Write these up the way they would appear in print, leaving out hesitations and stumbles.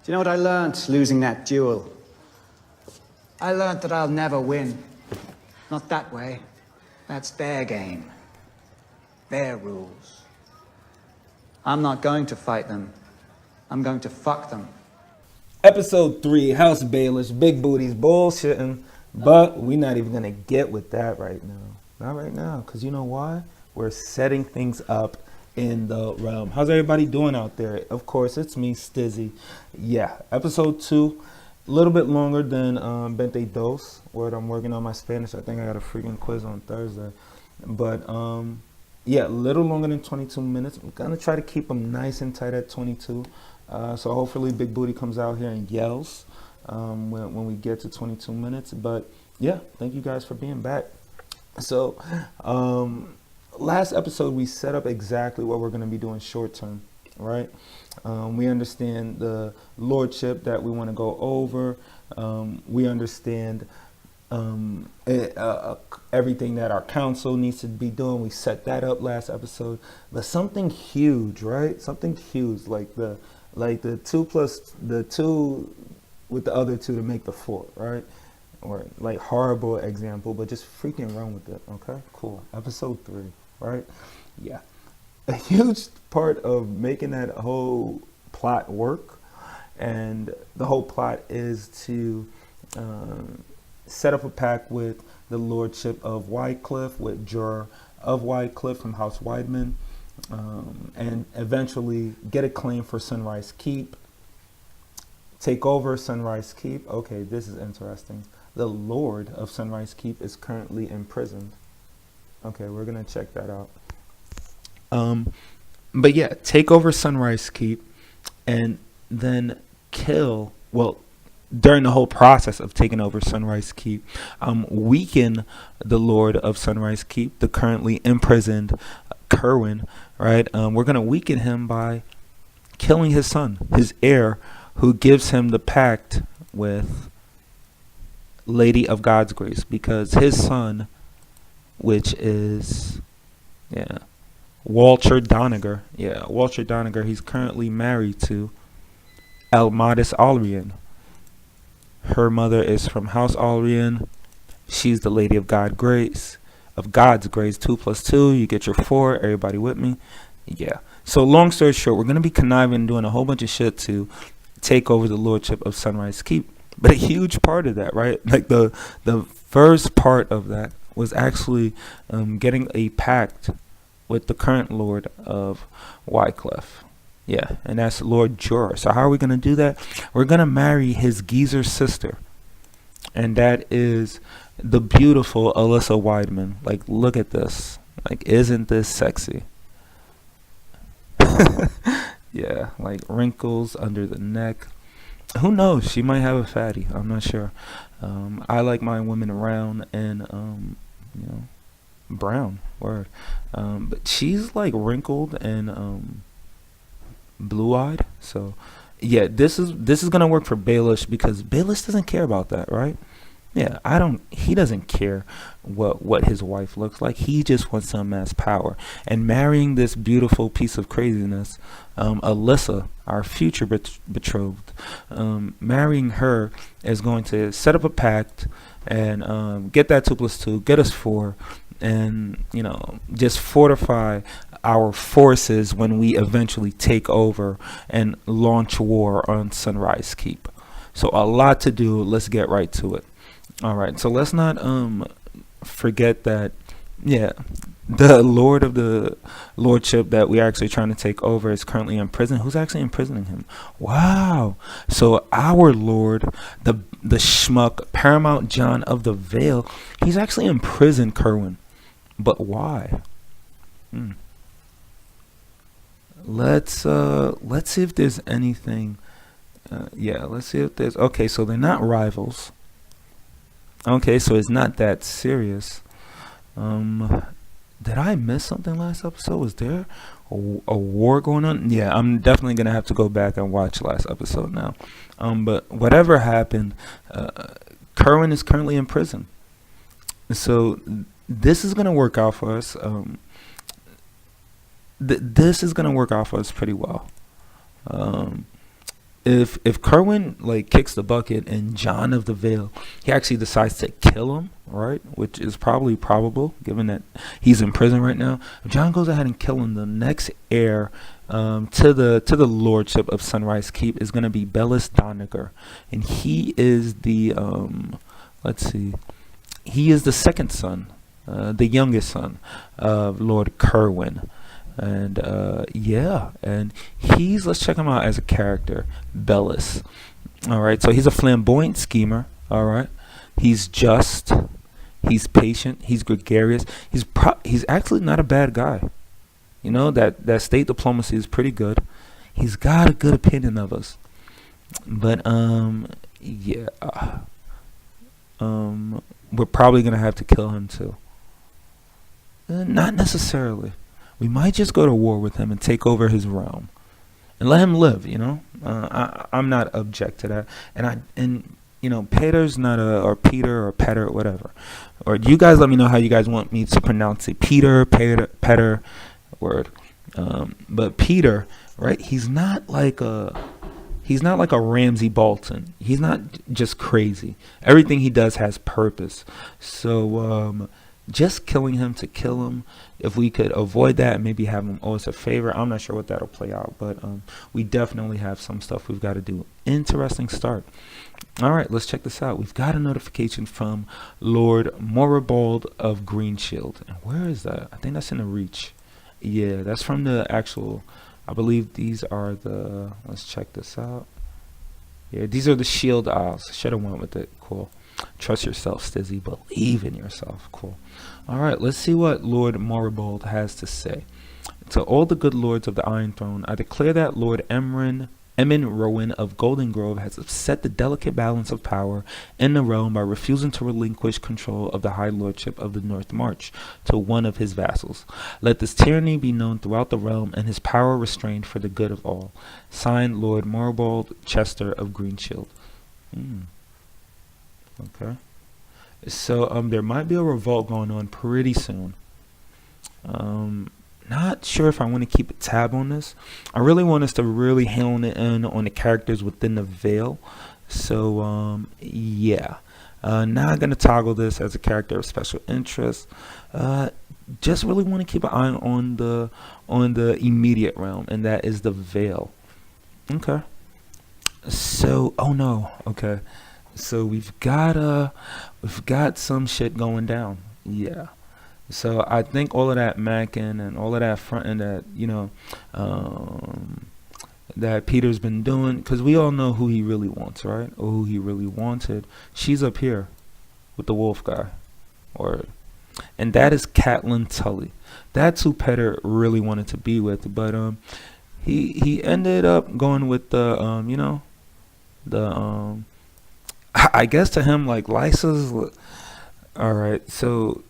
Do you know what I learnt losing that duel? I learned that I'll never win. Not that way. That's their game. Their rules. I'm not going to fight them. I'm going to fuck them. Episode 3, House Baelish, big booties, bullshitting. But we're not even going to get with that right now. Not right now, because you know why? We're setting things up in the realm. How's everybody doing out there? Of course, it's me, Stizzy. Yeah, episode 2, a little bit longer than Bente Dos, where I'm working on my Spanish. I think I got a freaking quiz on Thursday. But, yeah, a little longer than 22 minutes. I'm going to try to keep them nice and tight at 22. So hopefully Big Booty comes out here and yells when we get to 22 minutes. But, yeah, thank you guys for being back. So, last episode, we set up exactly what we're going to be doing short term, right? We understand the lordship that we want to go over. We understand everything that our council needs to be doing. We set that up last episode. But something huge, right? Something huge, like the 2 plus the 2 with the other 2 to make the 4, right? Or like horrible example, but just freaking run with it. Okay, cool. Episode 3, right? Yeah, a huge part of making that whole plot work, and the whole plot is to set up a pact with the lordship of Wycliffe, with Jor of Wycliffe from House Weidman, and eventually get a claim for Sunrise Keep. Take over Sunrise Keep. Okay, this is interesting. The Lord of Sunrise Keep is currently imprisoned. Okay, we're going to check that out. But yeah, take over Sunrise Keep and then kill, well, during the whole process of taking over Sunrise Keep, weaken the Lord of Sunrise Keep, the currently imprisoned Kerwin, right? We're going to weaken him by killing his son, his heir, who gives him the pact with Lady of God's Grace, because his son, which is, Walter Doniger, he's currently married to Elmadis Alrian. Her mother is from House Alrian. She's the Lady of God's Grace. 2 plus 2, you get your 4. Everybody with me? Yeah. So long story short, we're going to be conniving, doing a whole bunch of shit to take over the lordship of Sunrise Keep. But a huge part of that, right? Like the first part of that was actually getting a pact with the current lord of Wycliffe. Yeah, and that's Lord Jor. So how are we going to do that? We're going to marry his geezer sister. And that is the beautiful Alyssa Weidman. Like, look at this. Like, isn't this sexy? Yeah, like wrinkles under the neck. Who knows? She might have a fatty. I'm not sure. I like my women round and, brown. Word. But she's like wrinkled and blue-eyed. So, yeah, this is gonna work for Baelish, because Baelish doesn't care about that, right? Yeah, he doesn't care what his wife looks like. He just wants some mass power. And marrying this beautiful piece of craziness, Alyssa, our future betrothed, marrying her is going to set up a pact and get that 2 plus 2, get us 4, and, just fortify our forces when we eventually take over and launch war on Sunrise Keep. So a lot to do. Let's get right to it. All right, so let's not forget that, the Lord of the Lordship that we're actually trying to take over is currently in prison. Who's actually imprisoning him? Wow. So our Lord, the schmuck, Paramount John of the VALE, he's actually imprisoned Kerwin. But why? Let's see if there's anything. Let's see if there's. Okay, so they're not rivals. Okay, so it's not that serious. Did I miss something last episode? Was there a war going on? Yeah, I'm definitely going to have to go back and watch last episode now. But whatever happened, Kerwin is currently in prison. So this is going to work out for us. This is going to work out for us pretty well. if Kerwin like kicks the bucket and John of the Vale, he actually decides to kill him, right? Which is probably probable given that he's in prison right now. If John goes ahead and kills him, the next heir to the lordship of Sunrise Keep is going to be Baelish Doniger, and he is the let's see, he is the second son, the youngest son of Lord Kerwin. And yeah, and let's check him out as a character, Baelish. All right, so he's a flamboyant schemer. All right, he's just, he's patient, he's gregarious, he's actually not a bad guy. You know, that state diplomacy is pretty good. He's got a good opinion of us, but yeah, we're probably gonna have to kill him too. Not necessarily. We might just go to war with him and take over his realm, and let him live. You know, I'm not object to that, and you know, Petyr's not or Peter or Petyr, whatever. Or you guys let me know how you guys want me to pronounce it. Petyr, word. But Petyr, right? He's not like a Ramsay Bolton. He's not just crazy. Everything he does has purpose. So just killing him to kill him, if we could avoid that and maybe have him owe us a favor, I'm not sure what that'll play out, but we definitely have some stuff we've got to do. Interesting start. All right, let's check this out. We've got a notification from Lord Moribald of Greenshield. And where is that? I think that's in the Reach. Yeah, that's from the actual, I believe these are the, let's check this out. Yeah, these are the Shield Isles. Should have went with it. Cool. Trust yourself, Stizzy. Believe in yourself. Cool. All right, let's see what Lord Moribald has to say. To all the good lords of the Iron Throne, I declare that Lord Emyn Rowan of Golden Grove has upset the delicate balance of power in the realm by refusing to relinquish control of the High Lordship of the North March to one of his vassals. Let this tyranny be known throughout the realm and his power restrained for the good of all. Signed, Lord Moribald Chester of Greenshield. Okay. So there might be a revolt going on pretty soon. Not sure if I want to keep a tab on this. I really want us to really hone it in on the characters within the Vale. So yeah. Not gonna toggle this as a character of special interest. Just really want to keep an eye on the immediate realm, and that is the Vale. Okay. So oh no. Okay. So we've got some shit going down. Yeah. So I think all of that macking and all of that fronting that, you know, that Petyr's been doing, because we all know who he really wants, right? Or who he really wanted. She's up here with the wolf guy. And that is Catelyn Tully. That's who Petyr really wanted to be with. But he ended up going with the, you know, the, I guess to him, like, Lysa's, all right, so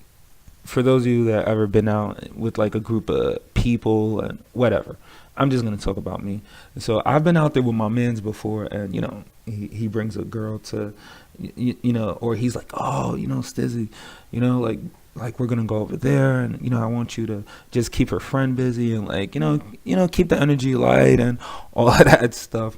for those of you that ever been out with like a group of people and whatever, I'm just going to talk about me. So I've been out there with my mans before, and, you know, he brings a girl to, you know, or he's like, oh, you know, Stizzy, you know, like we're going to go over there, and, you know, I want you to just keep her friend busy and, like, you know, keep the energy light and all of that stuff.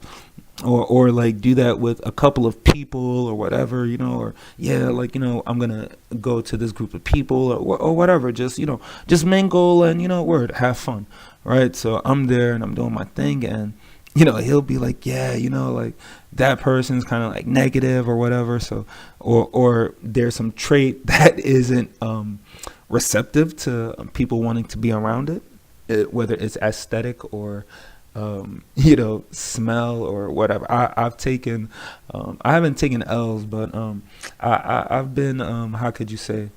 Or like do that with a couple of people or whatever, you know, or yeah, like, you know, I'm gonna go to this group of people or whatever, just, you know, just mingle and, you know, have fun, right? So I'm there and I'm doing my thing, and, you know, he'll be like, yeah, you know, like that person's kind of like negative or whatever, so or there's some trait that isn't receptive to people wanting to be around it, whether it's aesthetic or you know, smell or whatever. I've taken, I haven't taken L's, but I've been, how could you say?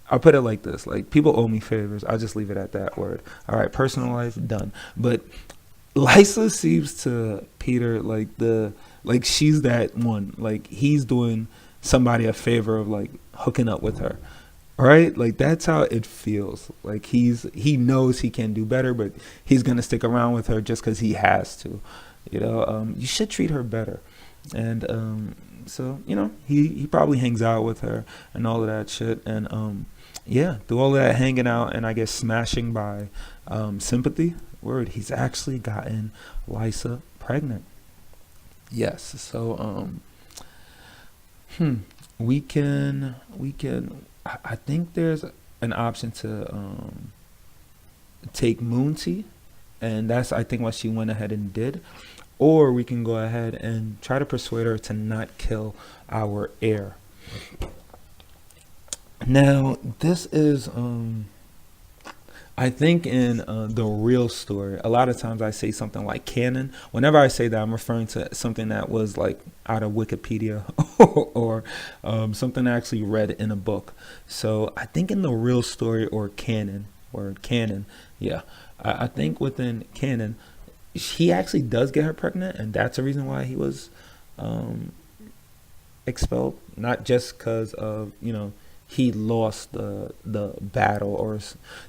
I'll put it like this: like, people owe me favors. I'll just leave it at that word. All right, personal life done. But Lysa seems to Petyr like she's that one. Like, he's doing somebody a favor of like hooking up with her. Right? Like, that's how it feels. Like, he knows he can do better, but he's going to stick around with her just because he has to. You know, you should treat her better. And so, you know, he probably hangs out with her and all of that shit. And yeah, through all of that hanging out and I guess smashing by sympathy, he's actually gotten Lysa pregnant. Yes. So hmm, we can. I think there's an option to take Moon Tea, and that's I think what she went ahead and did. Or we can go ahead and try to persuade her to not kill our heir. Now, this is I think in the real story, a lot of times I say something like canon. Whenever I say that, I'm referring to something that was like out of Wikipedia or something I actually read in a book. So I think in the real story or canon, yeah, I think within canon, he actually does get her pregnant, and that's the reason why he was um, expelled, not just because of he lost the battle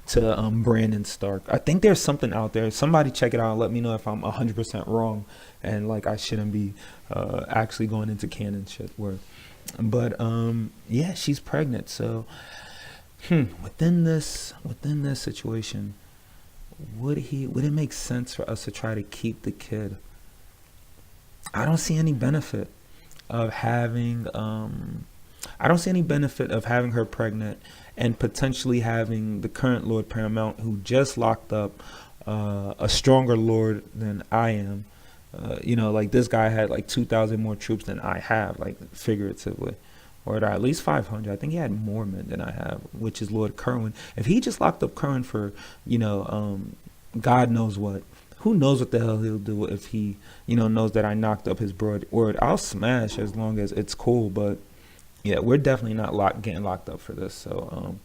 to Brandon Stark. I think there's something out there. Somebody check it out and let me know if I'm 100% wrong and like I shouldn't be actually going into canon shit word. But yeah, she's pregnant. So within this situation, would it make sense for us to try to keep the kid? I don't see any benefit of having I don't see any benefit of having her pregnant and potentially having the current Lord Paramount, who just locked up a stronger Lord than I am. Like this guy had like 2,000 more troops than I have, like figuratively, or at least 500. I think he had more men than I have, which is Lord Kerwin. If he just locked up Kerwin for, God knows what, who knows what the hell he'll do if he, knows that I knocked up his broad word. I'll smash as long as it's cool, but yeah, we're definitely not getting locked up for this. So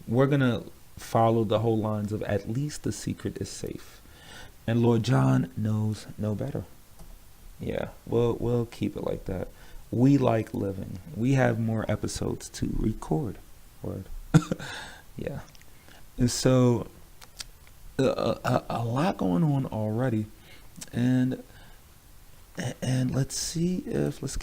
we're gonna follow the whole lines of at least the secret is safe, and Lord John knows no better. Yeah, we'll keep it like that. We like living. We have more episodes to record. Word. Yeah. And so a lot going on already, and let's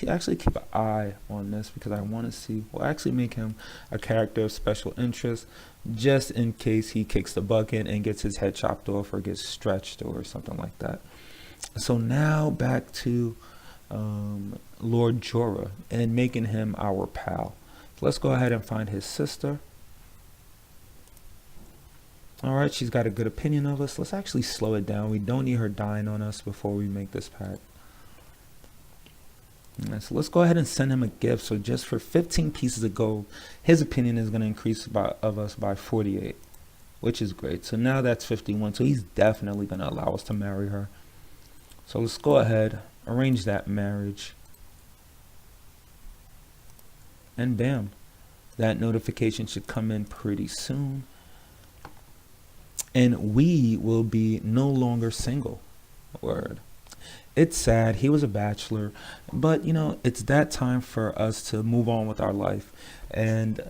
actually keep an eye on this, because I want to see. We'll actually make him a character of special interest, just in case he kicks the bucket and gets his head chopped off or gets stretched or something like that. So now back to Lord Jorah and making him our pal. So let's go ahead and find his sister. All right, she's got a good opinion of us. Let's actually slow it down. We don't need her dying on us before we make this pact. Right, so let's go ahead and send him a gift. So just for 15 pieces of gold, his opinion is going to increase of us by 48, which is great. So now that's 51. So he's definitely going to allow us to marry her. So let's go ahead, arrange that marriage. And bam, that notification should come in pretty soon. And we will be no longer single. Word. It's sad. He was a bachelor, but it's that time for us to move on with our life and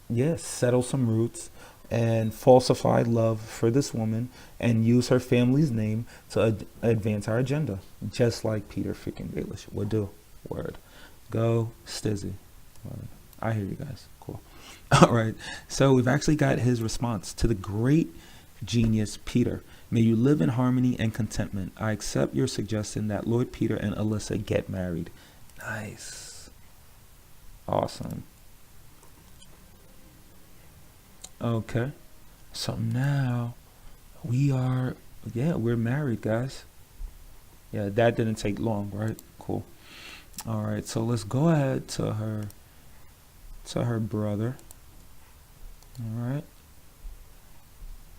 yes, settle some roots and falsify love for this woman and use her family's name to advance our agenda, just like Petyr freaking Baelish would do. Word. Go Stizzy. Word. I hear you guys. Cool. All right. So we've actually got his response to the great genius Petyr. May you live in harmony and contentment. I accept your suggestion that Lord Petyr and Alyssa get married. Nice. Awesome. Okay. So now we're married, guys. Yeah, that didn't take long, right? Cool. All right. So let's go ahead to her brother. All right.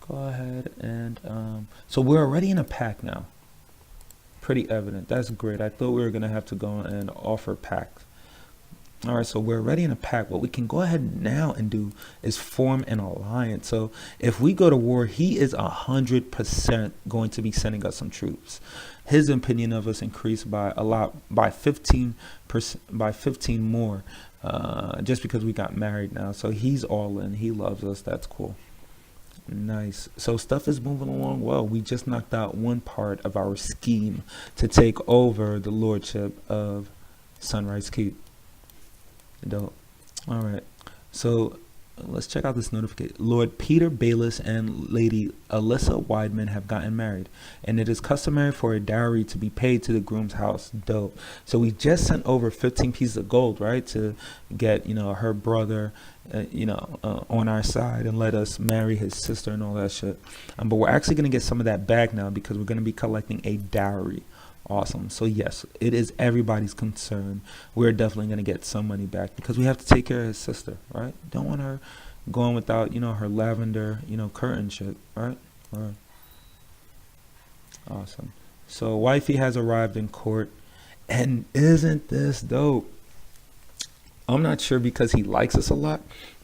Go ahead and so we're already in a pact now. Pretty evident. That's great. I thought we were gonna have to go and offer pacts. All right, so we're already in a pact. What we can go ahead now and do is form an alliance. So if we go to war, he is 100% going to be sending us some troops. His opinion of us increased by a lot, by 15%, by 15 more, just because we got married now. So he's all in. He loves us. That's cool. Nice. So stuff is moving along well. We just knocked out one part of our scheme to take over the lordship of Sunrise Keep. Dope. All right. So let's check out this notification. Lord Petyr Baelish and Lady Alyssa Weidman have gotten married, and it is customary for a dowry to be paid to the groom's house. Dope. So we just sent over 15 pieces of gold, right, to get, her brother, on our side and let us marry his sister and all that shit. But we're actually going to get some of that back now because we're going to be collecting a dowry. Awesome. So yes, it is everybody's concern. We're definitely going to get some money back because we have to take care of his sister, right? Don't want her going without, her lavender, curtain shit, right? All right. Awesome. So wifey has arrived in court, and isn't this dope? I'm not sure because he likes us a lot,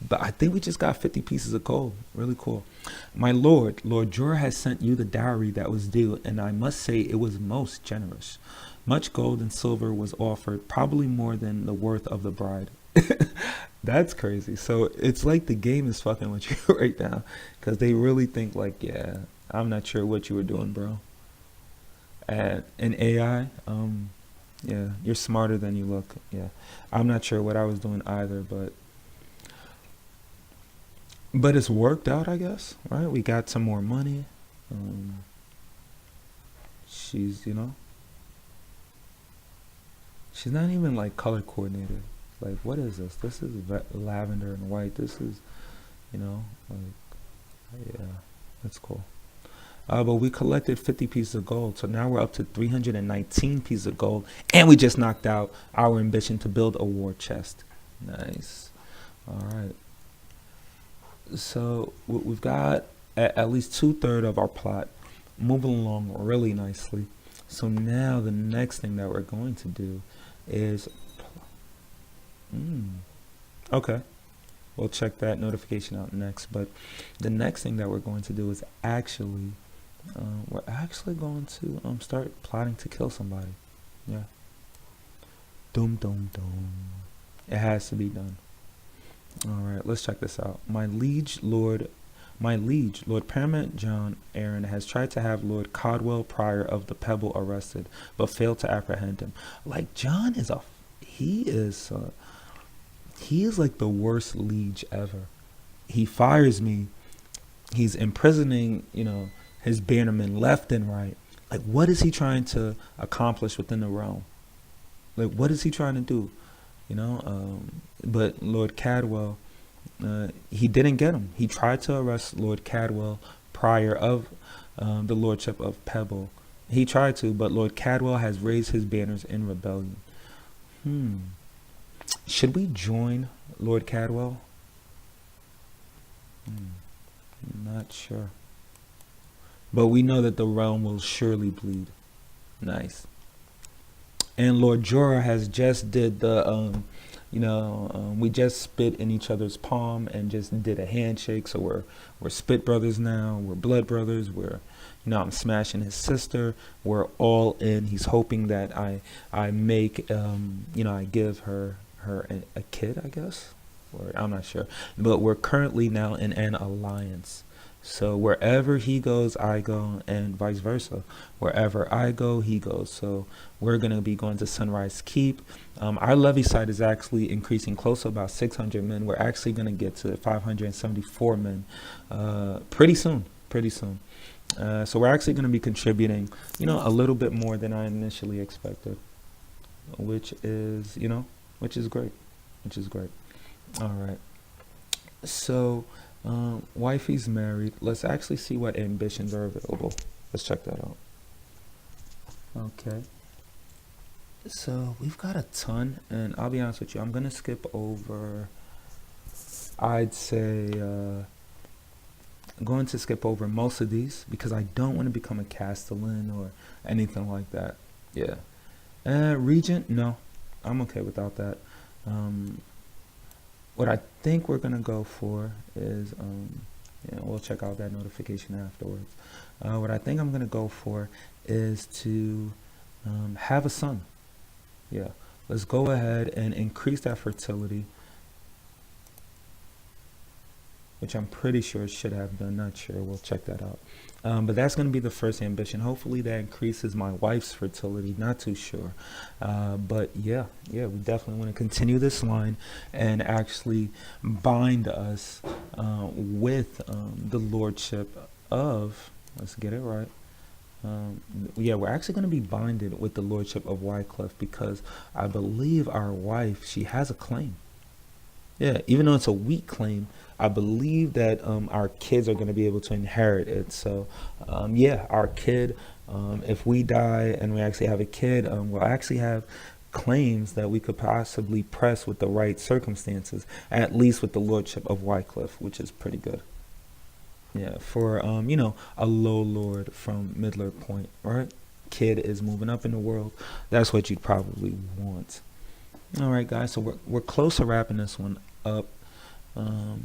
but I think we just got 50 pieces of gold. Really cool. My lord, Lord Jorah has sent you the dowry that was due, and I must say it was most generous. Much gold and silver was offered, probably more than the worth of the bride. That's crazy. So it's like the game is fucking with you right now, because they really think like, yeah, I'm not sure what you were doing, bro. And in AI, yeah, you're smarter than you look. Yeah, I'm not sure what I was doing either, but it's worked out, I guess, right? We got some more money. She's, she's not even like color coordinated. Like, what is this? This is lavender and white. This is, like, yeah, that's cool. But we collected 50 pieces of gold, so now we're up to 319 pieces of gold, and we just knocked out our ambition to build a war chest. Nice. All right. So we've got at least 2/3 of our plot moving along really nicely. So now the next thing that we're going to do is, okay, we'll check that notification out next. But the next thing that we're going to do is actually, we're actually going to start plotting to kill somebody. Yeah. Dum dum dum. It has to be done. All right, let's check this out. My liege, Lord Paramount Jon Arryn has tried to have Lord Codwell Prior of the Pebble arrested, but failed to apprehend him. Like, Jon is he is like the worst liege ever. He fires me. He's imprisoning, his bannermen left and right. Like, what is he trying to accomplish within the realm? Like, what is he trying to do? But Lord Cadwell, he didn't get him. He tried to arrest Lord Cadwell Prior of the lordship of Pebble. He tried to, but Lord Cadwell has raised his banners in rebellion. Should we join Lord Cadwell? Not sure. But we know that the realm will surely bleed. Nice. And Lord Jorah has just did the, we just spit in each other's palm and just did a handshake. So we're spit brothers now. We're blood brothers. I'm smashing his sister. We're all in. He's hoping that I make, I give her a kid, I guess. Or I'm not sure. But we're currently now in an alliance. So wherever he goes, I go, and vice versa. Wherever I go, he goes. So we're going to be going to Sunrise Keep. Our levy side is actually increasing close to about 600 men. We're actually going to get to 574 men pretty soon. So we're actually going to be contributing, a little bit more than I initially expected, which is great. All right. So wifey's married. Let's actually see what ambitions are available. Let's check that out. Okay. So we've got a ton, and I'll be honest with you, I'm going to skip over, I'd say, I'm going to skip over most of these because I don't want to become a Castellan or anything like that. Yeah. Regent, no, I'm okay without that. What I think we're going to go for is, we'll check out that notification afterwards. What I think I'm going to go for is to have a son. Yeah, let's go ahead and increase that fertility. which I'm pretty sure it should have done. Not sure. We'll check that out. But that's going to be the first ambition. Hopefully that increases my wife's fertility. Not too sure. But yeah, we definitely want to continue this line and actually bind us with the lordship of, let's get it right. We're actually going to be binded with the lordship of Wycliffe, because I believe our wife, she has a claim. Yeah, even though it's a weak claim, I believe that our kids are going to be able to inherit it. So, our kid, if we die and we actually have a kid, we'll actually have claims that we could possibly press with the right circumstances, at least with the lordship of Wycliffe, which is pretty good. Yeah, for, a low lord from Midler Point, right? Kid is moving up in the world. That's what you'd probably want. All right, guys, so we're close to wrapping this one up. We're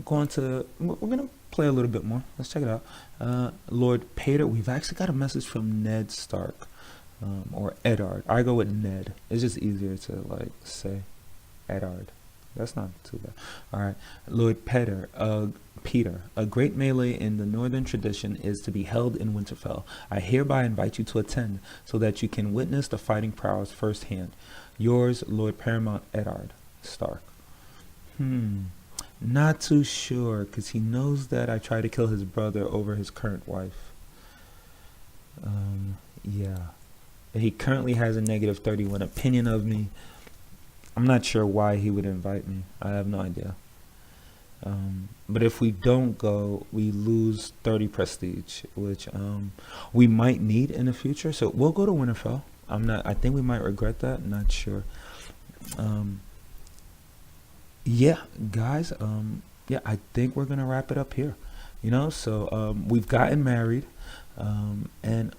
going to play a little bit more. Let's check it out. Lord Petyr, we've actually got a message from Ned Stark, or Eddard. I go with Ned. It's just easier to say Eddard. That's not too bad. All right, Lord Petyr, Peter, a great melee in the northern tradition is to be held in Winterfell. I hereby invite you to attend so that you can witness the fighting prowess firsthand. Yours, Lord Paramount Eddard Stark. Not too sure, because he knows that I tried to kill his brother over his current wife. He currently has a negative 31 opinion of me. I'm not sure why he would invite me. I have no idea. But if we don't go, we lose 30 prestige, which we might need in the future. So we'll go to Winterfell. I think we might regret that. Not sure. Guys. I think we're gonna wrap it up here. So we've gotten married, and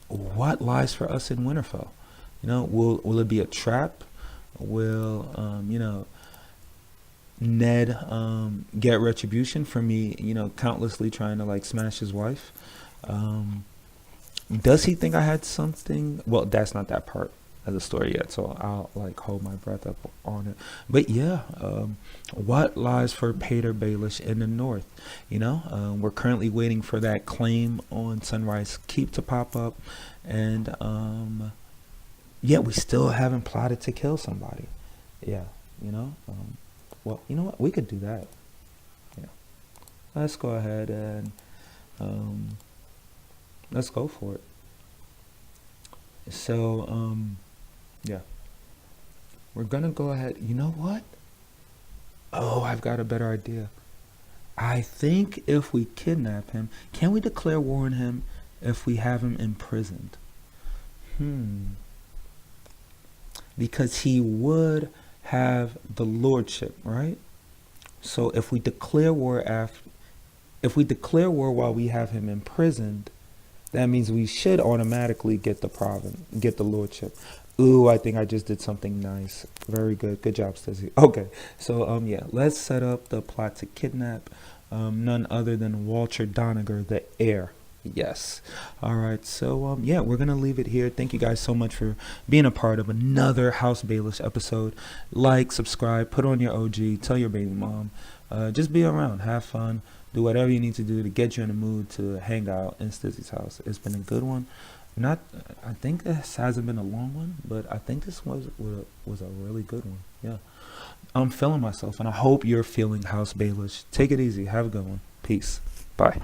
what lies for us in Winterfell? Will it be a trap? Will Ned get retribution for me, countlessly trying to smash his wife? Does he think I had something? Well, that's not that part of the story yet, so I'll hold my breath up on it. But what lies for Petyr Baelish in the north? We're currently waiting for that claim on Sunrise Keep to pop up, and we still haven't plotted to kill somebody. Well, you know what? We could do that. Yeah. Let's go ahead and let's go for it. So, we're gonna go ahead. You know what? Oh, I've got a better idea. I think if we kidnap him, can we declare war on him if we have him imprisoned? Because he would have the lordship, right? So if we declare war while we have him imprisoned, that means we should automatically get the lordship. Ooh, I think I just did something nice. Very good. Good job, Stizzy. Okay, so let's set up the plot to kidnap none other than Walter Doniger, the heir. Yes. All right. So, we're going to leave it here. Thank you guys so much for being a part of another House Baelish episode. Like, subscribe, put on your OG, tell your baby mom. Just be around, have fun, do whatever you need to do to get you in the mood to hang out in Stizzy's house. It's been a good one. I think this hasn't been a long one, but I think this was a really good one. Yeah. I'm feeling myself, and I hope you're feeling House Baelish. Take it easy. Have a good one. Peace. Bye.